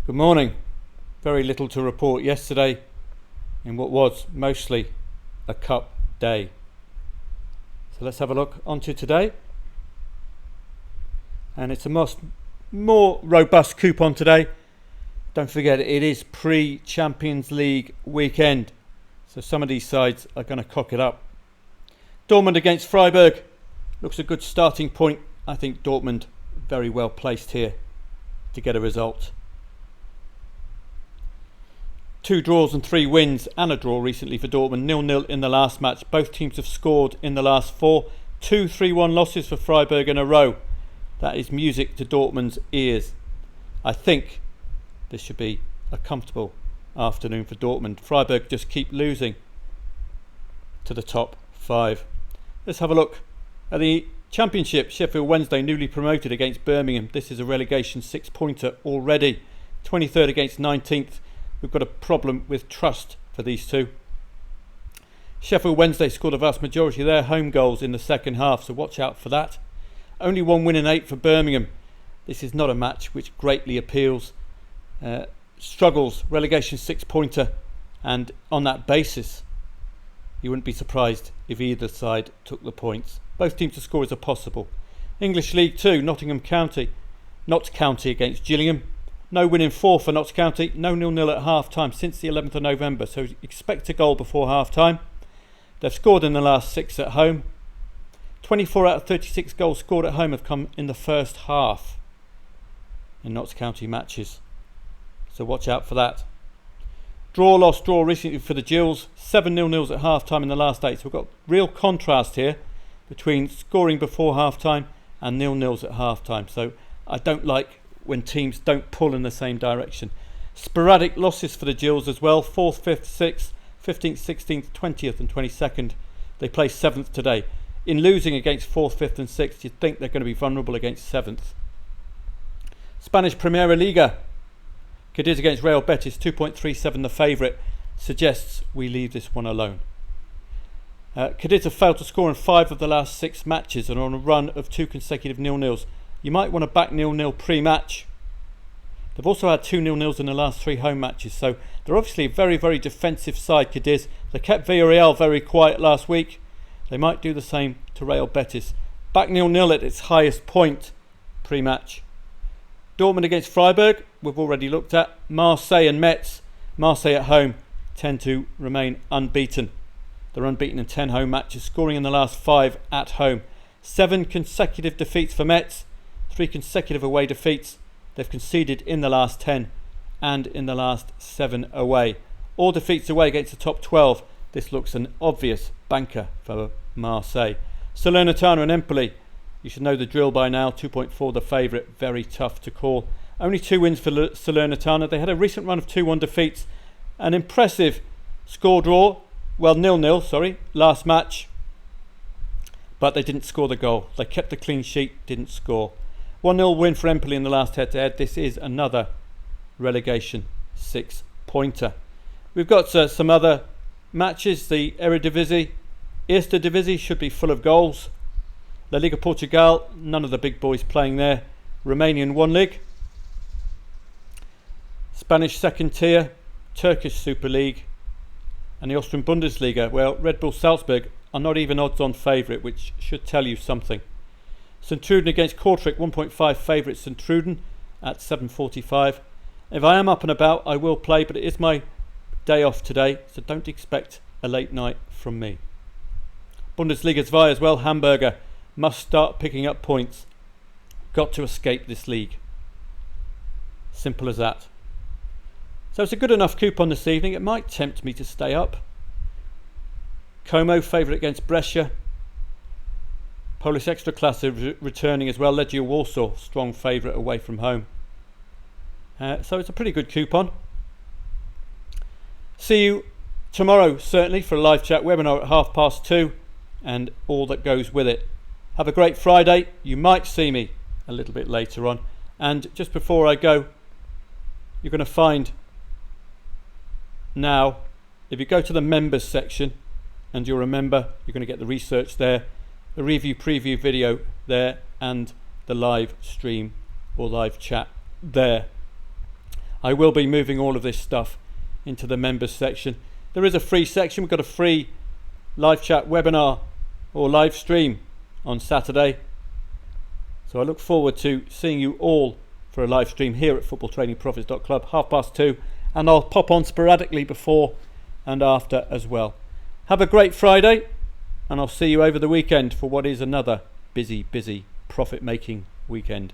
Good morning. Very little to report yesterday in what was mostly a cup day. So let's have a look onto today. And it's a more robust coupon today. Don't forget, it is pre-Champions League weekend. So some of these sides are going to cock it up. Dortmund against Freiburg. Looks a good starting point. I think Dortmund very well placed here to get a result. 2 draws and 3 wins and a draw recently for Dortmund. 0-0 in the last match. Both teams have scored in the last 4. 2 3-1 losses for Freiburg in a row. That is music to Dortmund's ears. I think this should be a comfortable afternoon for Dortmund. Freiburg just keep losing to the top 5. Let's have a look at the Championship. Sheffield Wednesday newly promoted against Birmingham. This is a relegation 6-pointer already. 23rd against 19th. We've got a problem with trust for these two. Sheffield Wednesday scored a vast majority of their home goals in the second half, so watch out for that. Only 1 win in 8 for Birmingham. This is not a match which greatly appeals. Struggles, relegation 6-pointer, and on that basis, you wouldn't be surprised if either side took the points. Both teams to score are possible. English League 2, Notts County against Gillingham. No win in 4 for Notts County. No 0-0 at half-time since the 11th of November. So expect a goal before half-time. They've scored in the last 6 at home. 24 out of 36 goals scored at home have come in the first half in Notts County matches. So watch out for that. Draw recently for the Gills. 7 0-0s at half-time in the last 8. So we've got real contrast here between scoring before half-time and 0-0s at half-time. So I don't like when teams don't pull in the same direction. Sporadic losses for the Gills as well. 4th, 5th, 6th, 15th, 16th, 20th and 22nd. They play 7th today. In losing against 4th, 5th and 6th, you'd think they're going to be vulnerable against 7th. Spanish Primera Liga. Cadiz against Real Betis. 2.37 the favourite. Suggests we leave this one alone. Cadiz have failed to score in 5 of the last 6 matches and are on a run of 2 consecutive 0-0s. You might want to back 0-0 pre-match. They've also had 2 0-0s in the last 3 home matches, so they're obviously a very, very defensive side, Cadiz. They kept Villarreal very quiet last week. They might do the same to Real Betis. Back 0-0 at its highest point pre-match. Dortmund against Freiburg, we've already looked at. Marseille and Metz. Marseille at home tend to remain unbeaten. They're unbeaten in 10 home matches, scoring in the last 5 at home. 7 consecutive defeats for Metz. 3 consecutive away defeats. They've conceded in the last 10 and in the last 7 away. All defeats away against the top 12. This looks an obvious banker for Marseille. Salernitana and Empoli. You should know the drill by now. 2.4 the favourite. Very tough to call. Only 2 wins for Salernitana. They had a recent run of 2-1 defeats. An impressive score draw. Well, 0-0, last match. But they didn't score the goal. They kept the clean sheet, didn't score. 1-0 win for Empoli in the last head-to-head. This is another relegation 6-pointer. We've got some other matches. The Eredivisie, Eerste Divisie should be full of goals. La Liga Portugal, none of the big boys playing there. Romanian 1 League. Spanish second tier, Turkish Super League, and the Austrian Bundesliga. Well, Red Bull Salzburg are not even odds-on favourite, which should tell you something. St Truden against Kortrijk, 1.5 favourite St Truden at 7.45. If I am up and about, I will play, but it is my day off today, so don't expect a late night from me. Bundesliga 2 as well. Hamburger must start picking up points. Got to escape this league. Simple as that. So it's a good enough coupon this evening. It might tempt me to stay up. Como favourite against Brescia. Polish Ekstraklasa returning as well. Legia Warsaw, strong favourite away from home. So it's a pretty good coupon. See you tomorrow, certainly, for a live chat webinar at 2:30 and all that goes with it. Have a great Friday. You might see me a little bit later on. And just before I go, you're going to find now, if you go to the members section and you'll remember, you're going to get the research there, the review preview video there, and the live stream or live chat there. I will be moving all of this stuff into the members section. There is a free section. We've got a free live chat webinar or live stream on Saturday. So I look forward to seeing you all for a live stream here at Footballtradingprofits.club, 2:30, and I'll pop on sporadically before and after as well. Have a great Friday, and I'll see you over the weekend for what is another busy profit-making weekend.